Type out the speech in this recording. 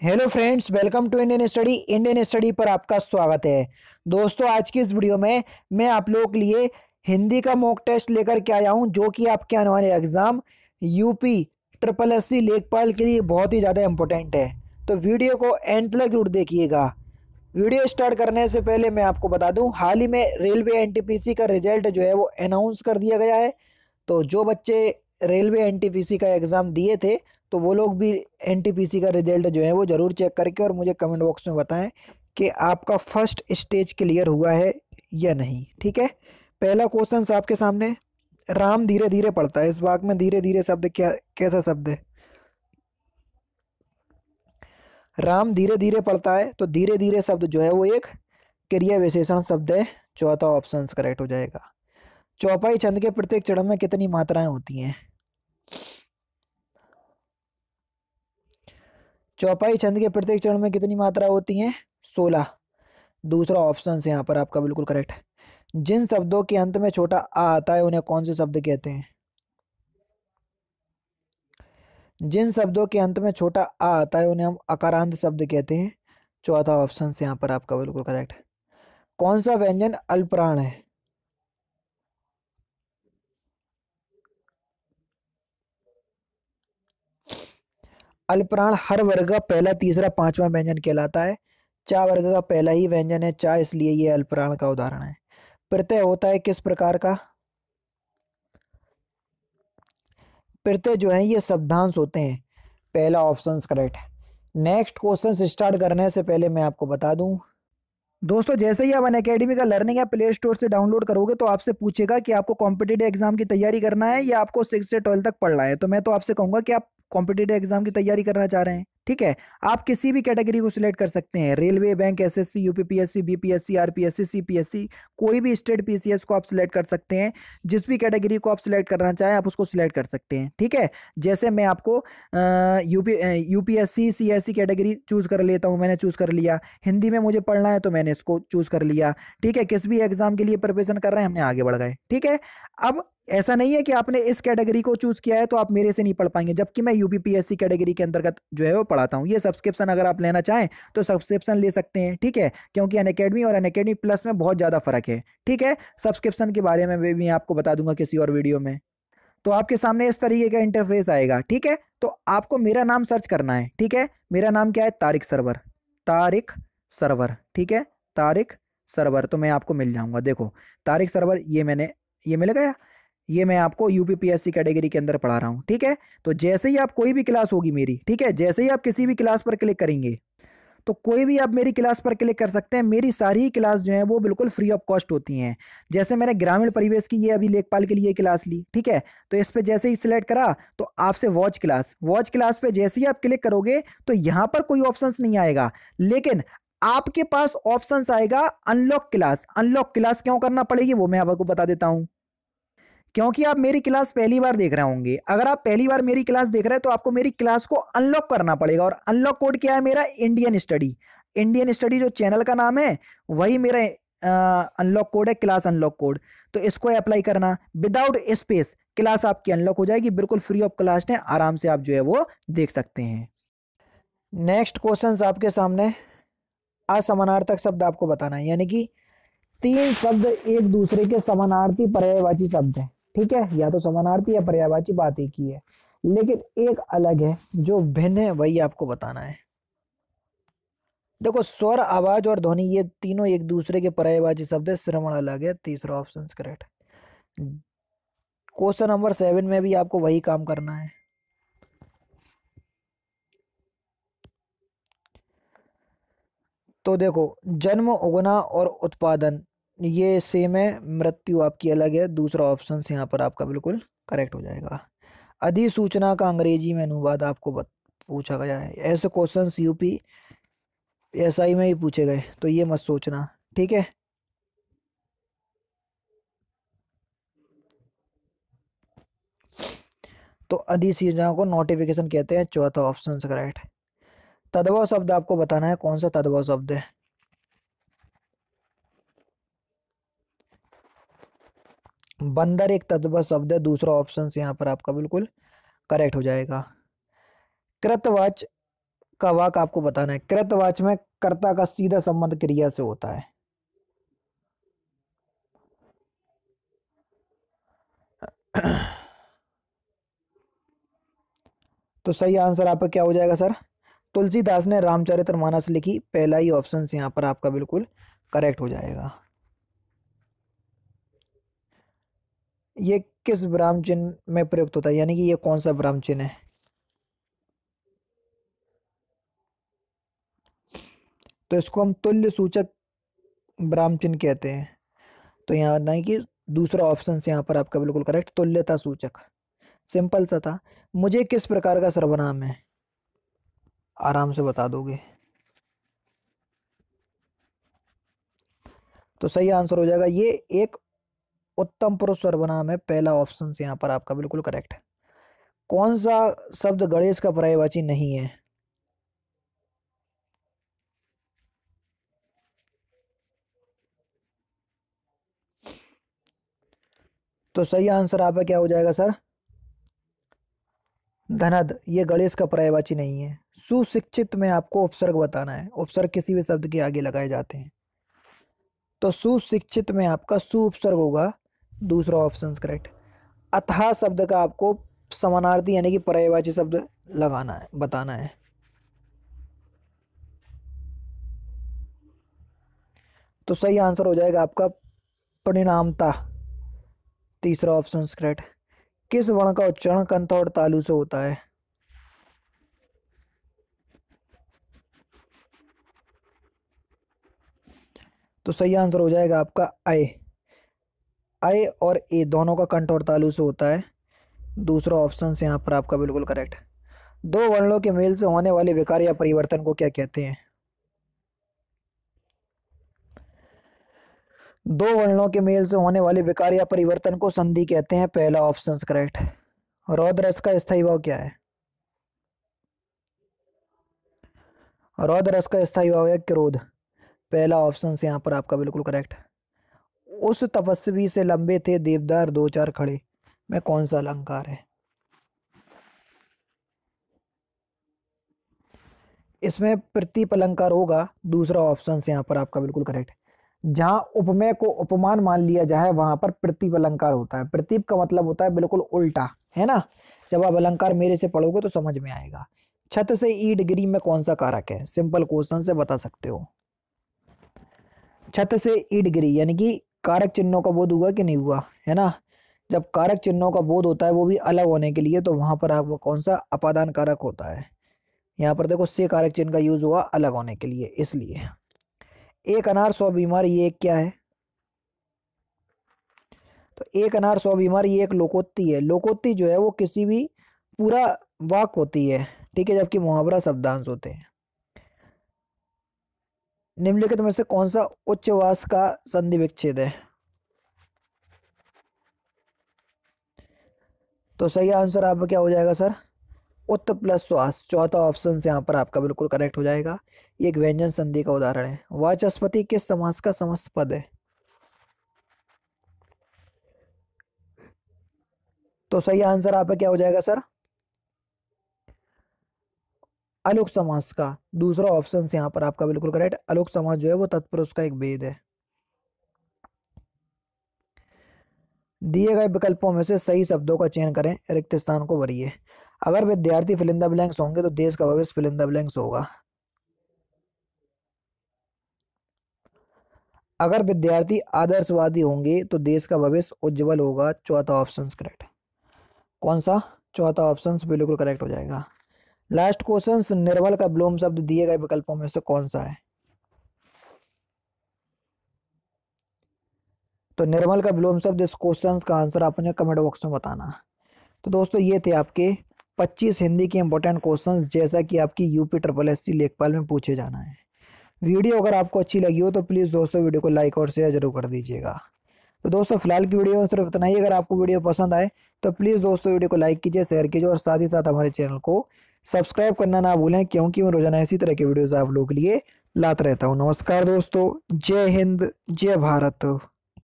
Hello friends, welcome to Indian Study पर आपका स्वागत है। दोस्तों, आज की इस वीडियो में मैं आप लोगों के लिए हिंदी का मॉक टेस्ट लेकर के आया हूं, जो कि आपके आने वाले एग्जाम यूपी ट्रिपल एससी लेखपाल के लिए बहुत ही ज़्यादा इंपॉर्टेंट है। तो वीडियो को एंड तक जरूर देखिएगा। वीडियो स्टार्ट करने से पहले मैं आपको बता दूं, हाल ही में रेलवे एनटीपीसी का रिजल्ट जो है वो अनाउंस कर दिया गया है। तो जो बच्चे रेलवे एनटीपीसी का एग्ज़ाम दिए थे, तो वो लोग भी एनटीपीसी का रिजल्ट जो है वो ज़रूर चेक करके और मुझे कमेंट बॉक्स में बताएं कि आपका फर्स्ट स्टेज क्लियर हुआ है या नहीं। ठीक है। पहला क्वेश्चन आपके सामने। राम धीरे धीरे पढ़ता है, इस वाक्य में धीरे धीरे शब्द क्या कैसा शब्द है? राम धीरे धीरे पढ़ता है, तो धीरे धीरे शब्द जो है वो एक क्रिया विशेषण शब्द है। चौथा ऑप्शन करेक्ट हो जाएगा। चौपाई छंद के प्रत्येक चरण में कितनी मात्राएं होती हैं? चौपाई छंद के प्रत्येक चरण में कितनी मात्रा होती हैं? 16। दूसरा ऑप्शन यहाँ पर आपका बिल्कुल करेक्ट है। जिन शब्दों के अंत में छोटा आ आता है उन्हें कौन से शब्द कहते हैं? जिन शब्दों के अंत में छोटा आ आता है उन्हें हम अकारांत शब्द कहते हैं। चौथा ऑप्शन यहाँ पर आपका बिल्कुल करेक्ट है। कौन सा व्यंजन अल्पप्राण है? अल्पप्राण हर वर्ग का पहला, तीसरा, पांचवा व्यंजन कहलाता है। चा वर्ग का पहला ही व्यंजन है चा, इसलिए ये अल्पप्राण का उदाहरण है। प्रत्यय होता है किस प्रकार का? प्रत्यय जो है ये शब्दांश होते हैं। पहला ऑप्शन करेक्ट है। नेक्स्ट क्वेश्चन स्टार्ट करने से पहले मैं आपको बता दूं, दोस्तों, जैसे ही आप अनअकैडमी का लर्निंग या प्ले स्टोर से डाउनलोड करोगे तो आपसे पूछेगा कि आपको कॉम्पिटिटिव एग्जाम की तैयारी करना है या आपको 6 से 12 तक पढ़ना है। तो मैं तो आपसे कहूंगा कि आप कॉम्पिटिटिव एग्जाम की तैयारी करना चाह रहे हैं। ठीक है। आप किसी भी कैटेगरी को सिलेक्ट कर सकते हैं, railway, bank, SSC, UPPSC, BPSC, RPSC, CPSC, कोई भी स्टेट पीसीएस को आप सिलेक्ट कर सकते हैं। जिस भी कैटेगरी को आप सिलेक्ट करना चाहें आप उसको सिलेक्ट कर सकते हैं। ठीक है। जैसे मैं आपको यूपीएससी सीएससी कैटेगरी चूज कर लेता हूं, मैंने चूज कर लिया। हिंदी में मुझे पढ़ना है तो मैंने इसको चूज कर लिया। ठीक है। किस भी एग्जाम के लिए प्रिपरेशन कर रहे हैं, हमने आगे बढ़ गए। ठीक है। अब ऐसा नहीं है कि आपने इस कैटेगरी को चूज किया है तो आप मेरे से नहीं पढ़ पाएंगे, जबकि मैं यूपीपीएससी कैटेगरी के अंतर्गत जो है वो पढ़ाता हूँ। ये सब्सक्रिप्शन अगर आप लेना चाहें तो सब्सक्रिप्शन ले सकते हैं। ठीक है। क्योंकि अनअकैडमी और अनअकैडमी प्लस में बहुत ज्यादा फर्क है। ठीक है। सब्सक्रिप्शन के बारे में भी आपको बता दूंगा किसी और वीडियो में। तो आपके सामने इस तरीके का इंटरफेस आएगा। ठीक है। तो आपको मेरा नाम सर्च करना है। ठीक है। मेरा नाम क्या है? तारिक सरवर। तारिक सरवर। ठीक है। तारिक सरवर, तो मैं आपको मिल जाऊंगा। देखो, तारिक सरवर, ये मिल गया। ये मैं आपको यूपीपीएससी कैटेगरी के अंदर पढ़ा रहा हूँ। ठीक है। तो जैसे ही आप कोई भी क्लास होगी मेरी, ठीक है, जैसे ही आप किसी भी क्लास पर क्लिक करेंगे तो कोई भी आप मेरी क्लास पर क्लिक कर सकते हैं। मेरी सारी क्लास जो है वो बिल्कुल फ्री ऑफ कॉस्ट होती हैं। जैसे मैंने ग्रामीण परिवेश की ये अभी लेखपाल के लिए क्लास ली। ठीक है। तो इस पे जैसे ही सिलेक्ट करा तो आपसे वॉच क्लास पे जैसे ही आप क्लिक करोगे तो यहाँ पर कोई ऑप्शंस नहीं आएगा, लेकिन आपके पास ऑप्शंस आएगा अनलॉक क्लास। अनलॉक क्लास क्यों करना पड़ेगी वो मैं आपको बता देता हूं। क्योंकि आप मेरी क्लास पहली बार देख रहे होंगे। अगर आप पहली बार मेरी क्लास देख रहे हैं तो आपको मेरी क्लास को अनलॉक करना पड़ेगा। और अनलॉक कोड क्या है मेरा? Indian study. इंडियन स्टडी जो चैनल का नाम है वही मेरा अनलॉक कोड है, क्लास अनलॉक कोड। तो इसको अप्लाई करना, विदाउट स्पेस क्लास आपकी अनलॉक हो जाएगी, बिल्कुल फ्री ऑफ कॉस्ट है। आराम से आप जो है वो देख सकते हैं। नेक्स्ट क्वेश्चन आपके सामने। असमानार्थक शब्द आपको बताना है, यानी कि तीन शब्द एक दूसरे के समानार्थी पर्यायवाची शब्द हैं। ठीक है। या तो समानार्थी या पर्यायवाची, बात एक ही है, लेकिन एक अलग है जो भिन्न है, वही आपको बताना है। देखो, स्वर, आवाज और ध्वनि ये तीनों एक दूसरे के पर्यायवाची शब्द है, श्रवण अलग है। तीसरा ऑप्शन करेक्ट। क्वेश्चन नंबर 7 में भी आपको वही काम करना है। तो देखो, जन्म, उगना और उत्पादन ये सेम है, मृत्यु आपकी अलग है। दूसरा ऑप्शन यहाँ पर आपका बिल्कुल करेक्ट हो जाएगा। अधिसूचना का अंग्रेजी में अनुवाद आपको पूछा गया है। ऐसे क्वेश्चंस यूपी एसआई में ही पूछे गए, तो ये मत सोचना। ठीक है। तो अधिसूचना को नोटिफिकेशन कहते हैं। चौथा ऑप्शन करेक्ट है। तद्भव शब्द आपको बताना है, कौन सा तद्भव शब्द है? बंदर एक तद्भव शब्द है। दूसरा ऑप्शन यहाँ पर आपका बिल्कुल करेक्ट हो जाएगा। कृतवाच का वाक आपको बताना है। कृतवाच में कर्ता का सीधा संबंध क्रिया से होता है। तो सही आंसर आपका क्या हो जाएगा सर? तुलसीदास ने रामचरितमानस लिखी, पहला ही ऑप्शन यहाँ पर आपका बिल्कुल करेक्ट हो जाएगा। ये किस विराम चिन्ह में प्रयुक्त होता है, यानी कि ये कौन सा विराम चिन्ह है? तो इसको हम तुल्य सूचक विराम चिन्ह कहते हैं। तो यहाँ नहीं कि दूसरा ऑप्शन से यहाँ पर आपका बिल्कुल करेक्ट, तुल्यता सूचक। सिंपल सा था। मुझे किस प्रकार का सर्वनाम है, आराम से बता दोगे। तो सही आंसर हो जाएगा, ये एक उत्तम पुरुष सर्वनाम है, पहला ऑप्शन से यहाँ पर आपका बिल्कुल करेक्ट। कौन सा शब्द गणेश का पर्यायवाची नहीं है? तो सही आंसर आपका क्या हो जाएगा सर? धनद, ये गणेश का पर्यायवाची नहीं है। सुशिक्षित में आपको उपसर्ग बताना है, उपसर्ग किसी भी शब्द के आगे लगाए जाते हैं। तो सुशिक्षित में आपका सु उपसर्ग होगा, दूसरा ऑप्शन करेक्ट। अथाह शब्द का आपको समानार्थी यानी कि पर्यायवाची शब्द लगाना है, बताना है। तो सही आंसर हो जाएगा आपका परिणामता, तीसरा ऑप्शन करेक्ट। किस वर्ण का उच्चारण कंठ और तालु से होता है? तो सही आंसर हो जाएगा आपका अय। अय और ए दोनों का कंठ और तालु से होता है, दूसरा ऑप्शन से यहाँ पर आपका बिल्कुल करेक्ट। दो वर्णों के मेल से होने वाले विकार या परिवर्तन को क्या कहते हैं? दो वर्णों के मेल से होने वाले विकार या परिवर्तन को संधि कहते हैं, पहला ऑप्शन करेक्ट। रौद्र रस का स्थायी भाव क्या है? रौद्र रस का स्थायी भाव है क्रोध, पहला ऑप्शन से यहाँ पर आपका बिल्कुल करेक्ट। उस तपस्वी से लंबे थे देवदार दो चार खड़े में कौन सा अलंकार है? इसमें प्रतीप अलंकार होगा, दूसरा ऑप्शन से यहाँ पर आपका बिल्कुल करेक्ट। जहां उपमेय को उपमान मान लिया जाए वहां पर प्रतीप अलंकार होता है। प्रतीप का मतलब होता है बिल्कुल उल्टा, है ना। जब आप अलंकार मेरे से पढ़ोगे तो समझ में आएगा। छत से ईंट गिरी में कौन सा कारक है? सिंपल क्वेश्चन से बता सकते हो। छत से ईंट गिरी यानी कि कारक चिन्हों का बोध हुआ कि नहीं हुआ, है ना। जब कारक चिन्हों का बोध होता है वो भी अलग होने के लिए, तो वहां पर आपको कौन सा अपादान कारक होता है? यहाँ पर देखो से कारक चिन्ह का यूज हुआ अलग होने के लिए, इसलिए। एक अनार 100 बीमार, ये एक क्या है? तो एक अनार 100 बीमार ये एक लोकोक्ति है। लोकोक्ति जो है वो किसी भी पूरा वाक होती है, ठीक है, जबकि मुहावरा शब्दांश होते हैं। निम्नलिखित में से कौन सा उच्चवास का संधि विच्छेद है? तो सही आंसर आपका क्या हो जाएगा सर? उत्त प्लस श्वास, चौथा ऑप्शन से यहाँ पर आपका बिल्कुल करेक्ट हो जाएगा। ये एक व्यंजन संधि का उदाहरण है। वाचस्पति किस समास का समस्त पद है? तो सही आंसर आपका क्या हो जाएगा सर? अलुक समास का, दूसरा ऑप्शन से यहाँ पर आपका बिल्कुल करेक्ट। अलुक समास जो है वो तत्पुरुष का एक भेद है। दिए गए विकल्पों में से सही शब्दों का चयन करें, रिक्त स्थान को भरिए। अगर विद्यार्थी फिल इन द ब्लैंक्स होंगे तो देश का भविष्य फिल इन द ब्लैंक्स होगा। अगर विद्यार्थी आदर्शवादी होंगे तो देश का भविष्य उज्जवल होगा, चौथा ऑप्शन करेक्ट। कौन सा? चौथा ऑप्शन बिल्कुल करेक्ट हो जाएगा। लास्ट क्वेश्चन, निर्बल का विलोम शब्द दिए गए विकल्पों में से कौन सा है? तो निर्मल का विलोम शब्द, इस क्वेश्चन का आंसर आपने कमेंट बॉक्स में बताना। तो दोस्तों ये थे आपके 25 हिंदी के इंपॉर्टेंट क्वेश्चंस, जैसा कि आपकी यूपी ट्रिपल एससी लेखपाल में पूछे जाना है। वीडियो अगर आपको अच्छी लगी हो तो प्लीज़ दोस्तों वीडियो को लाइक और शेयर जरूर कर दीजिएगा। तो दोस्तों फिलहाल की वीडियो में सिर्फ इतना ही। अगर आपको वीडियो पसंद आए तो प्लीज़ दोस्तों वीडियो को लाइक कीजिए, शेयर कीजिए और साथ ही साथ हमारे चैनल को सब्सक्राइब करना ना भूलें, क्योंकि मैं रोजाना इसी तरह के वीडियोज़ आप लोगों के लिए लाता रहता हूँ। नमस्कार दोस्तों, जय हिंद, जय भारत।